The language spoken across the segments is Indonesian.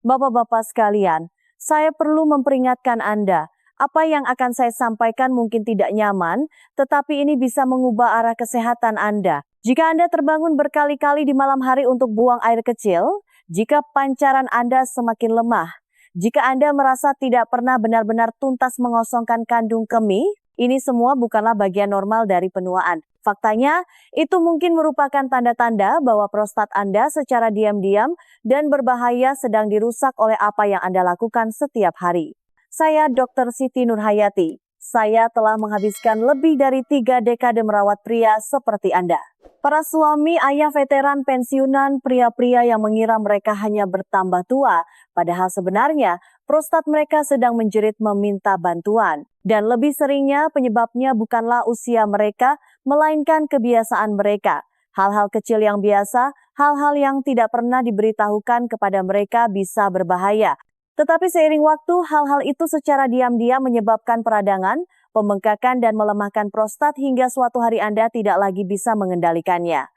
Bapak-bapak sekalian, saya perlu memperingatkan Anda. Apa yang akan saya sampaikan mungkin tidak nyaman, tetapi ini bisa mengubah arah kesehatan Anda. Jika Anda terbangun berkali-kali di malam hari untuk buang air kecil, jika pancaran Anda semakin lemah, jika Anda merasa tidak pernah benar-benar tuntas mengosongkan kandung kemih, ini semua bukanlah bagian normal dari penuaan. Faktanya, itu mungkin merupakan tanda-tanda bahwa prostat Anda secara diam-diam dan berbahaya sedang dirusak oleh apa yang Anda lakukan setiap hari. Saya Dr. Siti Nurhayati. Saya telah menghabiskan lebih dari 3 dekade merawat pria seperti Anda. Para suami, ayah veteran pensiunan, pria-pria yang mengira mereka hanya bertambah tua, padahal sebenarnya prostat mereka sedang menjerit meminta bantuan. Dan lebih seringnya penyebabnya bukanlah usia mereka, melainkan kebiasaan mereka. Hal-hal kecil yang biasa, hal-hal yang tidak pernah diberitahukan kepada mereka bisa berbahaya. Tetapi seiring waktu, hal-hal itu secara diam-diam menyebabkan peradangan, pembengkakan dan melemahkan prostat hingga suatu hari Anda tidak lagi bisa mengendalikannya.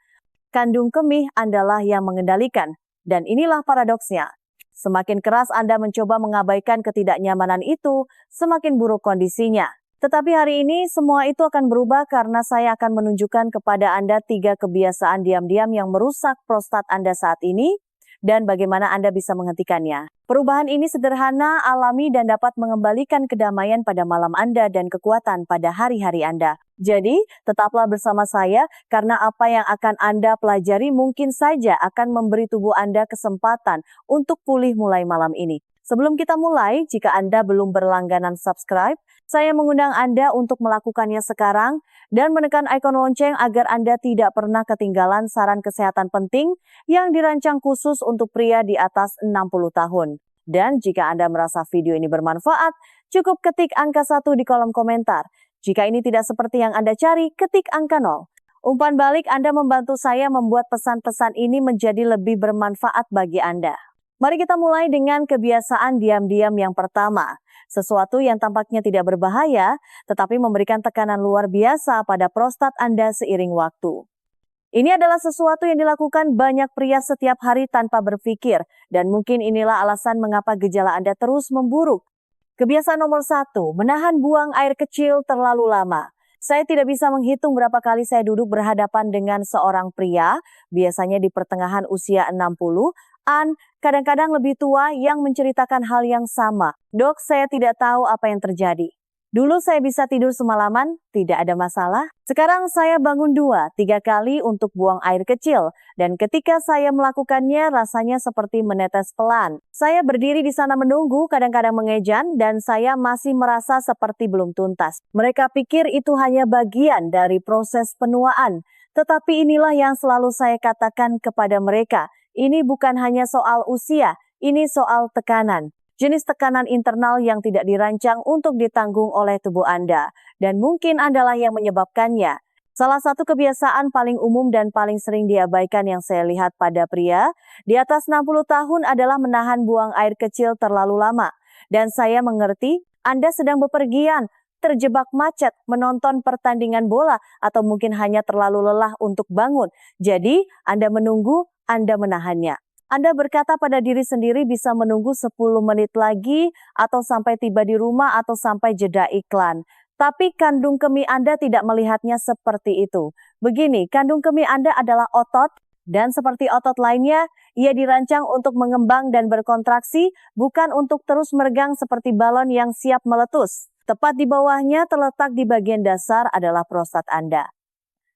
Kandung kemih Andalah yang mengendalikan, dan inilah paradoksnya. Semakin keras Anda mencoba mengabaikan ketidaknyamanan itu, semakin buruk kondisinya. Tetapi hari ini semua itu akan berubah karena saya akan menunjukkan kepada Anda 3 kebiasaan diam-diam yang merusak prostat Anda saat ini, dan bagaimana Anda bisa menghentikannya. Perubahan ini sederhana, alami, dan dapat mengembalikan kedamaian pada malam Anda dan kekuatan pada hari-hari Anda. Jadi, tetaplah bersama saya karena apa yang akan Anda pelajari mungkin saja akan memberi tubuh Anda kesempatan untuk pulih mulai malam ini. Sebelum kita mulai, jika Anda belum berlangganan subscribe, saya mengundang Anda untuk melakukannya sekarang dan menekan ikon lonceng agar Anda tidak pernah ketinggalan saran kesehatan penting yang dirancang khusus untuk pria di atas 60 tahun. Dan jika Anda merasa video ini bermanfaat, cukup ketik angka 1 di kolom komentar. Jika ini tidak seperti yang Anda cari, ketik angka 0. Umpan balik Anda membantu saya membuat pesan-pesan ini menjadi lebih bermanfaat bagi Anda. Mari kita mulai dengan kebiasaan diam-diam yang pertama. Sesuatu yang tampaknya tidak berbahaya, tetapi memberikan tekanan luar biasa pada prostat Anda seiring waktu. Ini adalah sesuatu yang dilakukan banyak pria setiap hari tanpa berpikir, dan mungkin inilah alasan mengapa gejala Anda terus memburuk. Kebiasaan nomor 1, menahan buang air kecil terlalu lama. Saya tidak bisa menghitung berapa kali saya duduk berhadapan dengan seorang pria, biasanya di pertengahan usia 60-an, kadang-kadang lebih tua yang menceritakan hal yang sama. Dok, saya tidak tahu apa yang terjadi. Dulu saya bisa tidur semalaman, tidak ada masalah. Sekarang saya bangun 2-3 kali untuk buang air kecil. Dan ketika saya melakukannya rasanya seperti menetes pelan. Saya berdiri di sana menunggu, kadang-kadang mengejan, dan saya masih merasa seperti belum tuntas. Mereka pikir itu hanya bagian dari proses penuaan. Tetapi inilah yang selalu saya katakan kepada mereka. Ini bukan hanya soal usia, ini soal tekanan. Jenis tekanan internal yang tidak dirancang untuk ditanggung oleh tubuh Anda, dan mungkin Andalah yang menyebabkannya. Salah satu kebiasaan paling umum dan paling sering diabaikan yang saya lihat pada pria di atas 60 tahun adalah menahan buang air kecil terlalu lama. Dan saya mengerti Anda sedang bepergian, terjebak macet, menonton pertandingan bola, atau mungkin hanya terlalu lelah untuk bangun. Jadi, Anda menunggu, Anda menahannya. Anda berkata pada diri sendiri bisa menunggu 10 menit lagi atau sampai tiba di rumah atau sampai jeda iklan. Tapi kandung kemih Anda tidak melihatnya seperti itu. Begini, kandung kemih Anda adalah otot dan seperti otot lainnya, ia dirancang untuk mengembang dan berkontraksi, bukan untuk terus meregang seperti balon yang siap meletus. Tepat di bawahnya terletak di bagian dasar adalah prostat Anda.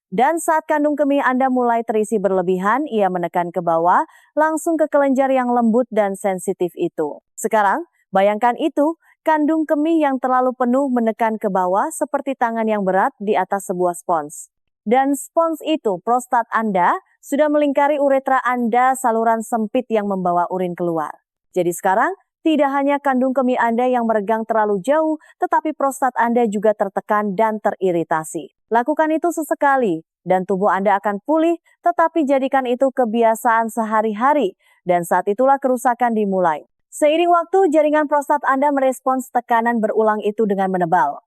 Dan saat kandung kemih Anda mulai terisi berlebihan, ia menekan ke bawah, langsung ke kelenjar yang lembut dan sensitif itu. Sekarang, bayangkan itu, kandung kemih yang terlalu penuh menekan ke bawah seperti tangan yang berat di atas sebuah spons. Dan spons itu, prostat Anda, sudah melingkari uretra Anda, saluran sempit yang membawa urin keluar. Jadi sekarang, tidak hanya kandung kemih Anda yang meregang terlalu jauh, tetapi prostat Anda juga tertekan dan teriritasi. Lakukan itu sesekali, dan tubuh Anda akan pulih, tetapi jadikan itu kebiasaan sehari-hari, dan saat itulah kerusakan dimulai. Seiring waktu, jaringan prostat Anda merespons tekanan berulang itu dengan menebal.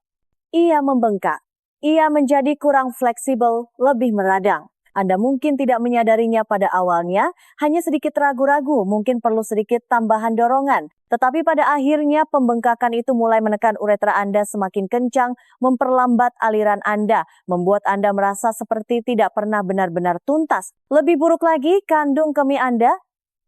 Ia membengkak. Ia menjadi kurang fleksibel, lebih meradang. Anda mungkin tidak menyadarinya pada awalnya, hanya sedikit ragu-ragu, mungkin perlu sedikit tambahan dorongan. Tetapi pada akhirnya pembengkakan itu mulai menekan uretra Anda semakin kencang, memperlambat aliran Anda, membuat Anda merasa seperti tidak pernah benar-benar tuntas. Lebih buruk lagi, kandung kemih Anda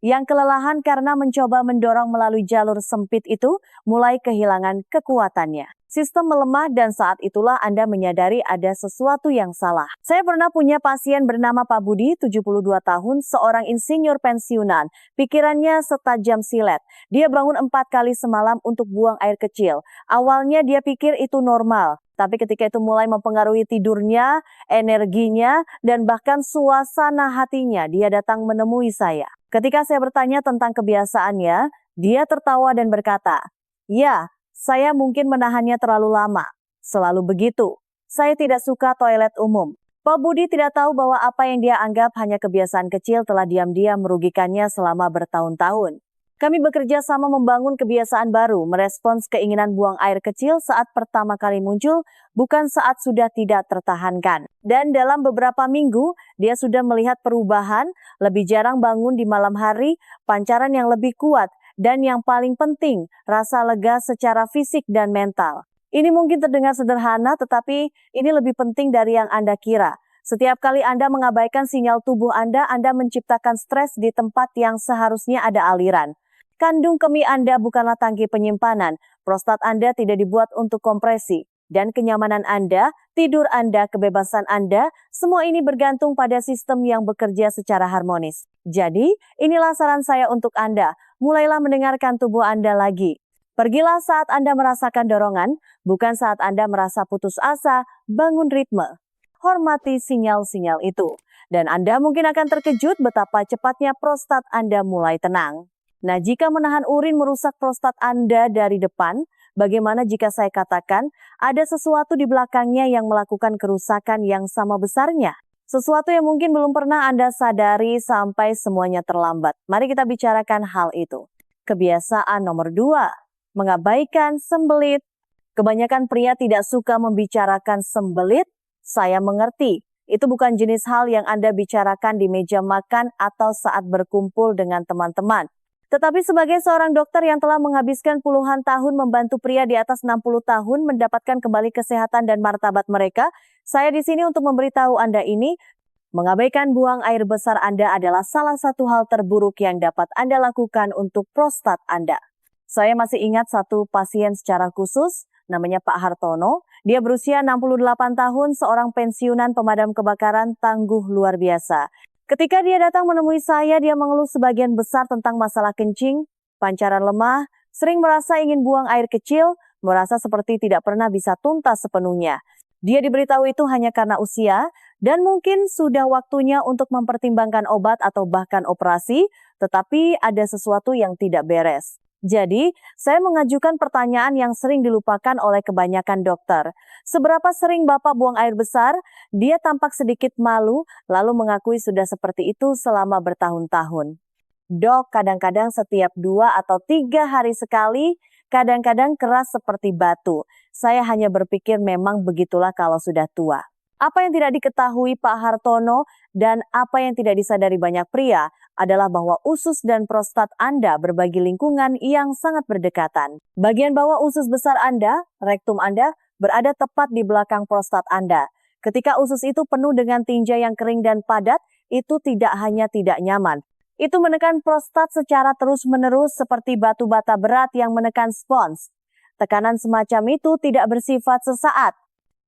yang kelelahan karena mencoba mendorong melalui jalur sempit itu mulai kehilangan kekuatannya. Sistem melemah dan saat itulah Anda menyadari ada sesuatu yang salah. Saya pernah punya pasien bernama Pak Budi, 72 tahun, seorang insinyur pensiunan. Pikirannya setajam silet. Dia bangun 4 kali semalam untuk buang air kecil. Awalnya dia pikir itu normal. Tapi ketika itu mulai mempengaruhi tidurnya, energinya, dan bahkan suasana hatinya, dia datang menemui saya. Ketika saya bertanya tentang kebiasaannya, dia tertawa dan berkata, "Ya, saya mungkin menahannya terlalu lama. Selalu begitu. Saya tidak suka toilet umum." Pak Budi tidak tahu bahwa apa yang dia anggap hanya kebiasaan kecil telah diam-diam merugikannya selama bertahun-tahun. Kami bekerja sama membangun kebiasaan baru, merespons keinginan buang air kecil saat pertama kali muncul, bukan saat sudah tidak tertahankan. Dan dalam beberapa minggu, dia sudah melihat perubahan, lebih jarang bangun di malam hari, pancaran yang lebih kuat, dan yang paling penting, rasa lega secara fisik dan mental. Ini mungkin terdengar sederhana, tetapi ini lebih penting dari yang Anda kira. Setiap kali Anda mengabaikan sinyal tubuh Anda menciptakan stres di tempat yang seharusnya ada aliran. Kandung kemih Anda bukanlah tangki penyimpanan, prostat Anda tidak dibuat untuk kompresi, dan kenyamanan Anda, tidur Anda, kebebasan Anda, semua ini bergantung pada sistem yang bekerja secara harmonis. Jadi, inilah saran saya untuk Anda, mulailah mendengarkan tubuh Anda lagi. Pergilah saat Anda merasakan dorongan, bukan saat Anda merasa putus asa, bangun ritme. Hormati sinyal-sinyal itu, dan Anda mungkin akan terkejut betapa cepatnya prostat Anda mulai tenang. Nah, jika menahan urin merusak prostat Anda dari depan, bagaimana jika saya katakan ada sesuatu di belakangnya yang melakukan kerusakan yang sama besarnya? Sesuatu yang mungkin belum pernah Anda sadari sampai semuanya terlambat. Mari kita bicarakan hal itu. Kebiasaan nomor 2, mengabaikan sembelit. Kebanyakan pria tidak suka membicarakan sembelit. Saya mengerti, itu bukan jenis hal yang Anda bicarakan di meja makan atau saat berkumpul dengan teman-teman. Tetapi sebagai seorang dokter yang telah menghabiskan puluhan tahun membantu pria di atas 60 tahun mendapatkan kembali kesehatan dan martabat mereka, saya di sini untuk memberitahu Anda ini, mengabaikan buang air besar Anda adalah salah satu hal terburuk yang dapat Anda lakukan untuk prostat Anda. Saya masih ingat satu pasien secara khusus, namanya Pak Hartono. Dia berusia 68 tahun, seorang pensiunan pemadam kebakaran tangguh luar biasa. Ketika dia datang menemui saya, dia mengeluh sebagian besar tentang masalah kencing, pancaran lemah, sering merasa ingin buang air kecil, merasa seperti tidak pernah bisa tuntas sepenuhnya. Dia diberitahu itu hanya karena usia, dan mungkin sudah waktunya untuk mempertimbangkan obat atau bahkan operasi, tetapi ada sesuatu yang tidak beres. Jadi, saya mengajukan pertanyaan yang sering dilupakan oleh kebanyakan dokter. Seberapa sering Bapak buang air besar? Dia tampak sedikit malu, lalu mengakui sudah seperti itu selama bertahun-tahun. Dok, kadang-kadang setiap 2 atau 3 hari sekali, kadang-kadang keras seperti batu. Saya hanya berpikir memang begitulah kalau sudah tua. Apa yang tidak diketahui Pak Hartono dan apa yang tidak disadari banyak pria adalah bahwa usus dan prostat Anda berbagi lingkungan yang sangat berdekatan. Bagian bawah usus besar Anda, rektum Anda, berada tepat di belakang prostat Anda. Ketika usus itu penuh dengan tinja yang kering dan padat, itu tidak hanya tidak nyaman. Itu menekan prostat secara terus-menerus seperti batu bata berat yang menekan spons. Tekanan semacam itu tidak bersifat sesaat.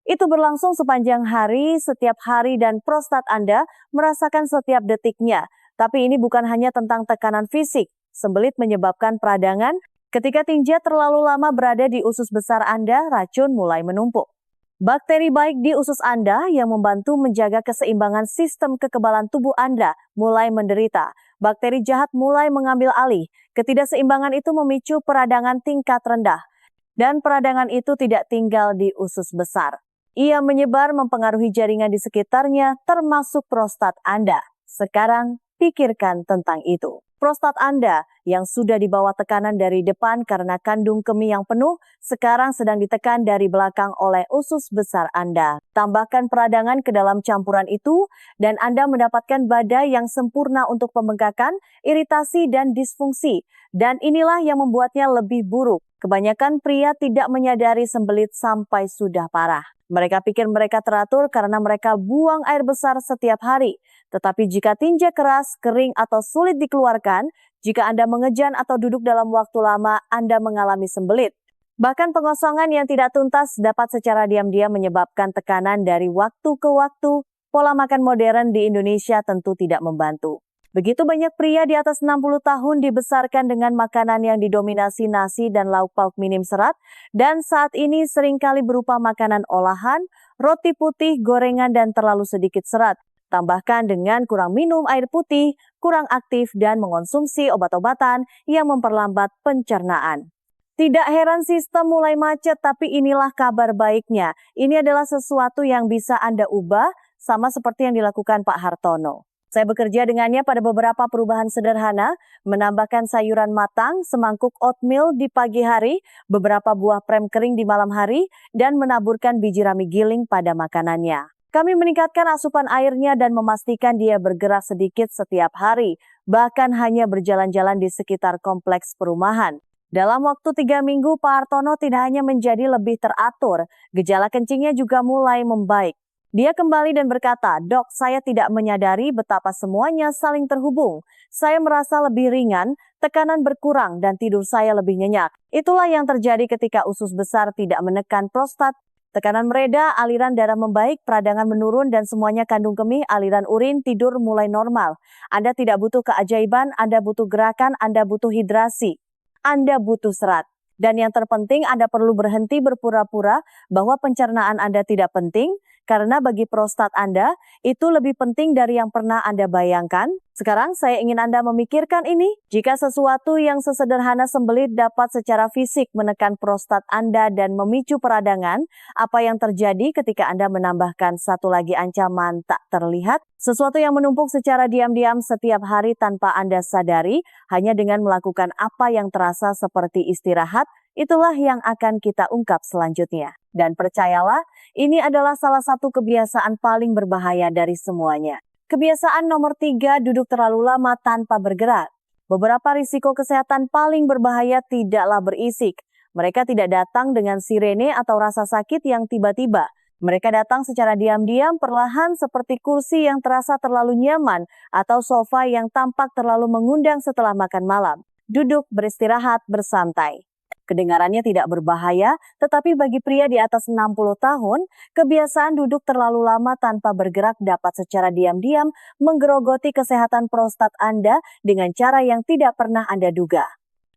Itu berlangsung sepanjang hari, setiap hari, dan prostat Anda merasakan setiap detiknya. Tapi ini bukan hanya tentang tekanan fisik. Sembelit menyebabkan peradangan. Ketika tinja terlalu lama berada di usus besar Anda, racun mulai menumpuk. Bakteri baik di usus Anda yang membantu menjaga keseimbangan sistem kekebalan tubuh Anda mulai menderita. Bakteri jahat mulai mengambil alih. Ketidakseimbangan itu memicu peradangan tingkat rendah. Dan peradangan itu tidak tinggal di usus besar. Ia menyebar mempengaruhi jaringan di sekitarnya, termasuk prostat Anda. Sekarang, pikirkan tentang itu. prostat Anda yang sudah di bawah tekanan dari depan karena kandung kemih yang penuh, sekarang sedang ditekan dari belakang oleh usus besar Anda. Tambahkan peradangan ke dalam campuran itu, dan Anda mendapatkan badai yang sempurna untuk pembengkakan, iritasi, dan disfungsi. Dan inilah yang membuatnya lebih buruk. Kebanyakan pria tidak menyadari sembelit sampai sudah parah. Mereka pikir mereka teratur karena mereka buang air besar setiap hari. Tetapi jika tinja keras, kering, atau sulit dikeluarkan, jika Anda mengejan atau duduk dalam waktu lama, Anda mengalami sembelit. Bahkan pengosongan yang tidak tuntas dapat secara diam-diam menyebabkan tekanan dari waktu ke waktu. Pola makan modern di Indonesia tentu tidak membantu. Begitu banyak pria di atas 60 tahun dibesarkan dengan makanan yang didominasi nasi dan lauk pauk minim serat, dan saat ini seringkali berupa makanan olahan, roti putih, gorengan, dan terlalu sedikit serat. Tambahkan dengan kurang minum air putih, kurang aktif, dan mengonsumsi obat-obatan yang memperlambat pencernaan. Tidak heran sistem mulai macet, tapi inilah kabar baiknya. Ini adalah sesuatu yang bisa Anda ubah, sama seperti yang dilakukan Pak Hartono. Saya bekerja dengannya pada beberapa perubahan sederhana, menambahkan sayuran matang, semangkuk oatmeal di pagi hari, beberapa buah prem kering di malam hari, dan menaburkan biji rami giling pada makanannya. Kami meningkatkan asupan airnya dan memastikan dia bergerak sedikit setiap hari, bahkan hanya berjalan-jalan di sekitar kompleks perumahan. Dalam waktu 3 minggu, Pak Hartono tidak hanya menjadi lebih teratur, gejala kencingnya juga mulai membaik. Dia kembali dan berkata, "Dok, saya tidak menyadari betapa semuanya saling terhubung. Saya merasa lebih ringan, tekanan berkurang, dan tidur saya lebih nyenyak." Itulah yang terjadi ketika usus besar tidak menekan prostat. Tekanan mereda, aliran darah membaik, peradangan menurun, dan semuanya kandung kemih, aliran urin, tidur mulai normal. Anda tidak butuh keajaiban, Anda butuh gerakan, Anda butuh hidrasi. Anda butuh serat. Dan yang terpenting, Anda perlu berhenti berpura-pura bahwa pencernaan Anda tidak penting, karena bagi prostat Anda, itu lebih penting dari yang pernah Anda bayangkan. Sekarang saya ingin Anda memikirkan ini. Jika sesuatu yang sesederhana sembelit dapat secara fisik menekan prostat Anda dan memicu peradangan, apa yang terjadi ketika Anda menambahkan satu lagi ancaman tak terlihat? Sesuatu yang menumpuk secara diam-diam setiap hari tanpa Anda sadari, hanya dengan melakukan apa yang terasa seperti istirahat, itulah yang akan kita ungkap selanjutnya. Dan percayalah, ini adalah salah satu kebiasaan paling berbahaya dari semuanya. Kebiasaan nomor 3, duduk terlalu lama tanpa bergerak. Beberapa risiko kesehatan paling berbahaya tidaklah berisik. Mereka tidak datang dengan sirene atau rasa sakit yang tiba-tiba. Mereka datang secara diam-diam, perlahan, seperti kursi yang terasa terlalu nyaman atau sofa yang tampak terlalu mengundang setelah makan malam. Duduk, beristirahat, bersantai. Kedengarannya tidak berbahaya, tetapi bagi pria di atas 60 tahun, kebiasaan duduk terlalu lama tanpa bergerak dapat secara diam-diam menggerogoti kesehatan prostat Anda dengan cara yang tidak pernah Anda duga.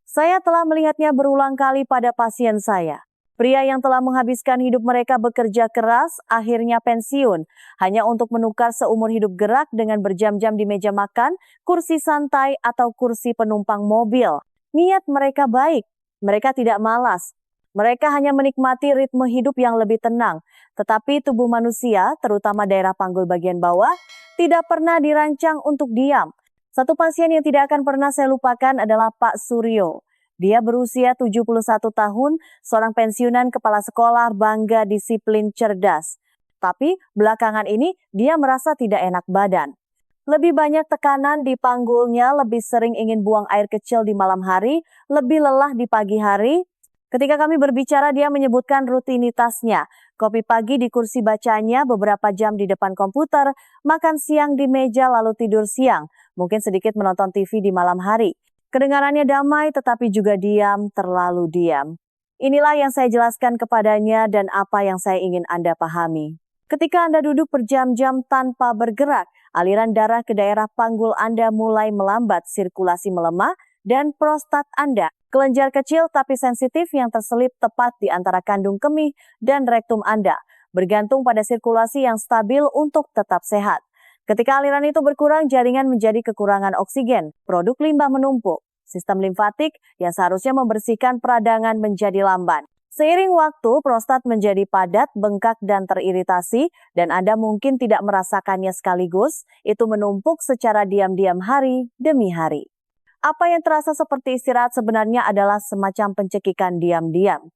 Saya telah melihatnya berulang kali pada pasien saya. Pria yang telah menghabiskan hidup mereka bekerja keras, akhirnya pensiun, hanya untuk menukar seumur hidup gerak dengan berjam-jam di meja makan, kursi santai, atau kursi penumpang mobil. Niat mereka baik. Mereka tidak malas. Mereka hanya menikmati ritme hidup yang lebih tenang. Tetapi tubuh manusia, terutama daerah panggul bagian bawah, tidak pernah dirancang untuk diam. Satu pasien yang tidak akan pernah saya lupakan adalah Pak Suryo. Dia berusia 71 tahun, seorang pensiunan kepala sekolah, bangga, disiplin, cerdas. Tapi belakangan ini dia merasa tidak enak badan. Lebih banyak tekanan di panggulnya, lebih sering ingin buang air kecil di malam hari, lebih lelah di pagi hari. Ketika kami berbicara, dia menyebutkan rutinitasnya. Kopi pagi di kursi bacanya, beberapa jam di depan komputer, makan siang di meja lalu tidur siang, mungkin sedikit menonton TV di malam hari. Kedengarannya damai tetapi juga diam, terlalu diam. Inilah yang saya jelaskan kepadanya dan apa yang saya ingin Anda pahami. Ketika Anda duduk berjam-jam tanpa bergerak, aliran darah ke daerah panggul Anda mulai melambat, sirkulasi melemah, dan prostat Anda, kelenjar kecil tapi sensitif yang terselip tepat di antara kandung kemih dan rektum Anda, bergantung pada sirkulasi yang stabil untuk tetap sehat. Ketika aliran itu berkurang, jaringan menjadi kekurangan oksigen, produk limbah menumpuk. Sistem limfatik yang seharusnya membersihkan peradangan menjadi lamban. Seiring waktu, prostat menjadi padat, bengkak, dan teriritasi, dan Anda mungkin tidak merasakannya sekaligus, itu menumpuk secara diam-diam hari demi hari. Apa yang terasa seperti istirahat sebenarnya adalah semacam pencekikan diam-diam.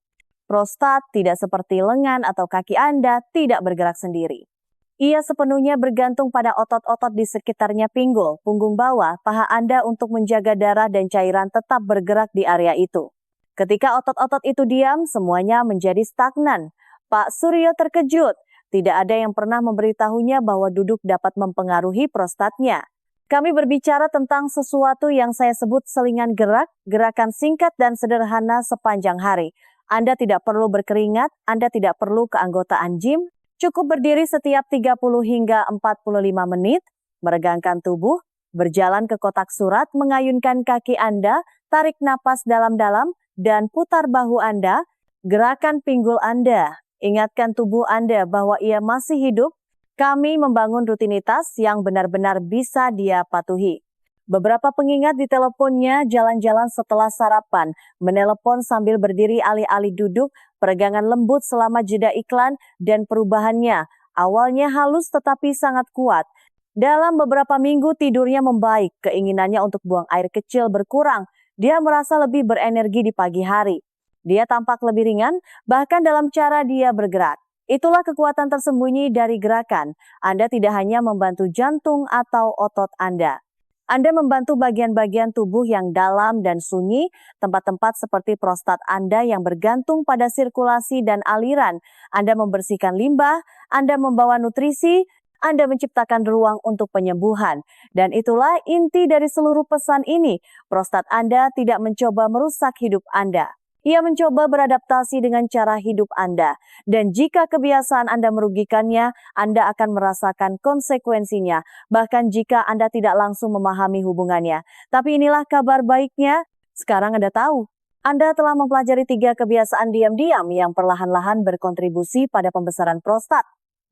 Prostat tidak seperti lengan atau kaki Anda tidak bergerak sendiri. Ia sepenuhnya bergantung pada otot-otot di sekitarnya pinggul, punggung bawah, paha Anda untuk menjaga darah dan cairan tetap bergerak di area itu. Ketika otot-otot itu diam, semuanya menjadi stagnan. Pak Suryo terkejut. Tidak ada yang pernah memberitahunya bahwa duduk dapat mempengaruhi prostatnya. Kami berbicara tentang sesuatu yang saya sebut selingan gerak, gerakan singkat dan sederhana sepanjang hari. Anda tidak perlu berkeringat, Anda tidak perlu keanggotaan gym, cukup berdiri setiap 30 hingga 45 menit, meregangkan tubuh, berjalan ke kotak surat, mengayunkan kaki Anda, tarik napas dalam-dalam, dan putar bahu Anda, gerakan pinggul Anda. Ingatkan tubuh Anda bahwa ia masih hidup. Kami membangun rutinitas yang benar-benar bisa dia patuhi. Beberapa pengingat di teleponnya jalan-jalan setelah sarapan, menelepon sambil berdiri alih-alih duduk, peregangan lembut selama jeda iklan, dan perubahannya. Awalnya halus tetapi sangat kuat. Dalam beberapa minggu tidurnya membaik, keinginannya untuk buang air kecil berkurang. Dia merasa lebih berenergi di pagi hari. Dia tampak lebih ringan, bahkan dalam cara dia bergerak. Itulah kekuatan tersembunyi dari gerakan. Anda tidak hanya membantu jantung atau otot Anda. Anda membantu bagian-bagian tubuh yang dalam dan sunyi, tempat-tempat seperti prostat Anda yang bergantung pada sirkulasi dan aliran. Anda membersihkan limbah, Anda membawa nutrisi, Anda menciptakan ruang untuk penyembuhan. Dan itulah inti dari seluruh pesan ini. Prostat Anda tidak mencoba merusak hidup Anda. Ia mencoba beradaptasi dengan cara hidup Anda. Dan jika kebiasaan Anda merugikannya, Anda akan merasakan konsekuensinya. Bahkan jika Anda tidak langsung memahami hubungannya. Tapi inilah kabar baiknya, sekarang Anda tahu. Anda telah mempelajari 3 kebiasaan diam-diam yang perlahan-lahan berkontribusi pada pembesaran prostat.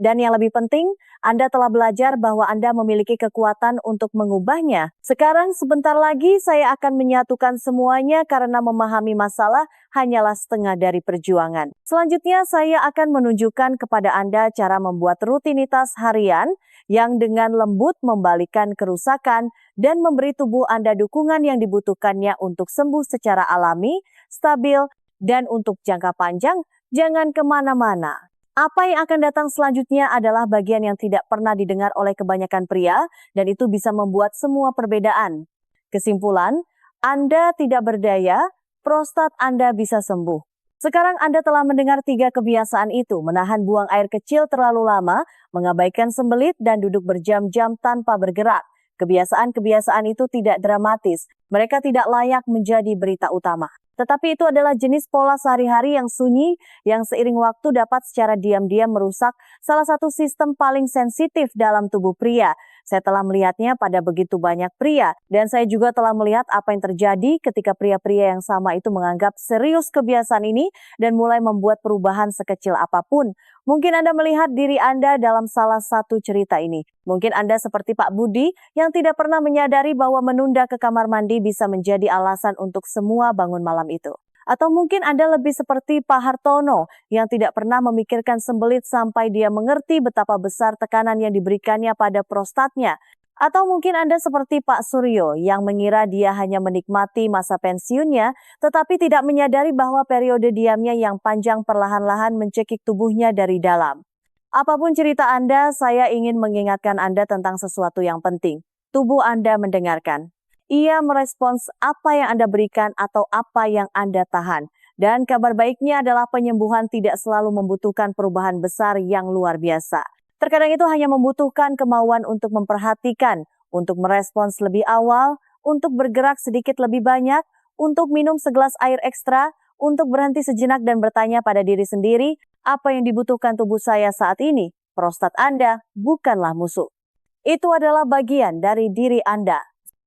Dan yang lebih penting, Anda telah belajar bahwa Anda memiliki kekuatan untuk mengubahnya. Sekarang sebentar lagi saya akan menyatukan semuanya karena memahami masalah hanyalah setengah dari perjuangan. Selanjutnya saya akan menunjukkan kepada Anda cara membuat rutinitas harian yang dengan lembut membalikkan kerusakan dan memberi tubuh Anda dukungan yang dibutuhkannya untuk sembuh secara alami, stabil, dan untuk jangka panjang. Jangan kemana-mana. Apa yang akan datang selanjutnya adalah bagian yang tidak pernah didengar oleh kebanyakan pria, dan itu bisa membuat semua perbedaan. Kesimpulan, Anda tidak berdaya, prostat Anda bisa sembuh. Sekarang Anda telah mendengar 3 kebiasaan itu, menahan buang air kecil terlalu lama, mengabaikan sembelit, dan duduk berjam-jam tanpa bergerak. Kebiasaan-kebiasaan itu tidak dramatis, mereka tidak layak menjadi berita utama. Tetapi itu adalah jenis pola sehari-hari yang sunyi yang seiring waktu dapat secara diam-diam merusak salah satu sistem paling sensitif dalam tubuh pria. Saya telah melihatnya pada begitu banyak pria dan saya juga telah melihat apa yang terjadi ketika pria-pria yang sama itu menganggap serius kebiasaan ini dan mulai membuat perubahan sekecil apapun. Mungkin Anda melihat diri Anda dalam salah satu cerita ini. Mungkin Anda seperti Pak Budi yang tidak pernah menyadari bahwa menunda ke kamar mandi bisa menjadi alasan untuk semua bangun malam itu. Atau mungkin Anda lebih seperti Pak Hartono yang tidak pernah memikirkan sembelit sampai dia mengerti betapa besar tekanan yang diberikannya pada prostatnya. Atau mungkin Anda seperti Pak Suryo yang mengira dia hanya menikmati masa pensiunnya, tetapi tidak menyadari bahwa periode diamnya yang panjang perlahan-lahan mencekik tubuhnya dari dalam. Apapun cerita Anda, saya ingin mengingatkan Anda tentang sesuatu yang penting. Tubuh Anda mendengarkan. Ia merespons apa yang Anda berikan atau apa yang Anda tahan. Dan kabar baiknya adalah penyembuhan tidak selalu membutuhkan perubahan besar yang luar biasa. Terkadang itu hanya membutuhkan kemauan untuk memperhatikan, untuk merespons lebih awal, untuk bergerak sedikit lebih banyak, untuk minum segelas air ekstra, untuk berhenti sejenak dan bertanya pada diri sendiri, apa yang dibutuhkan tubuh saya saat ini? Prostat Anda bukanlah musuh. Itu adalah bagian dari diri Anda.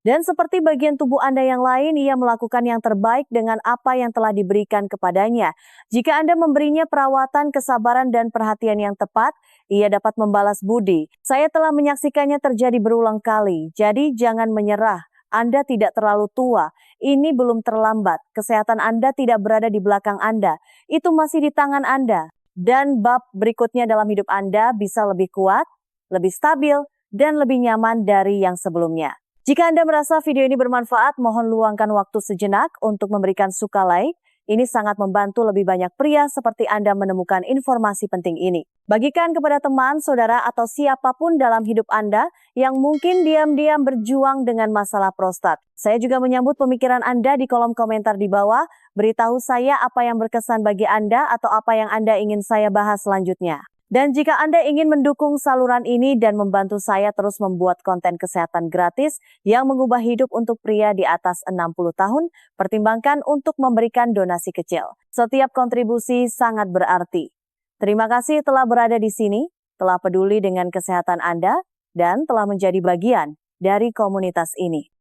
Dan seperti bagian tubuh Anda yang lain, ia melakukan yang terbaik dengan apa yang telah diberikan kepadanya. Jika Anda memberinya perawatan, kesabaran, dan perhatian yang tepat, ia dapat membalas budi. Saya telah menyaksikannya terjadi berulang kali, jadi jangan menyerah. Anda tidak terlalu tua, ini belum terlambat. Kesehatan Anda tidak berada di belakang Anda, itu masih di tangan Anda. Dan bab berikutnya dalam hidup Anda bisa lebih kuat, lebih stabil, dan lebih nyaman dari yang sebelumnya. Jika Anda merasa video ini bermanfaat, mohon luangkan waktu sejenak untuk memberikan suka like. Ini sangat membantu lebih banyak pria seperti Anda menemukan informasi penting ini. Bagikan kepada teman, saudara, atau siapapun dalam hidup Anda yang mungkin diam-diam berjuang dengan masalah prostat. Saya juga menyambut pemikiran Anda di kolom komentar di bawah. Beritahu saya apa yang berkesan bagi Anda atau apa yang Anda ingin saya bahas selanjutnya. Dan jika Anda ingin mendukung saluran ini dan membantu saya terus membuat konten kesehatan gratis yang mengubah hidup untuk pria di atas 60 tahun, pertimbangkan untuk memberikan donasi kecil. Setiap kontribusi sangat berarti. Terima kasih telah berada di sini, telah peduli dengan kesehatan Anda, dan telah menjadi bagian dari komunitas ini.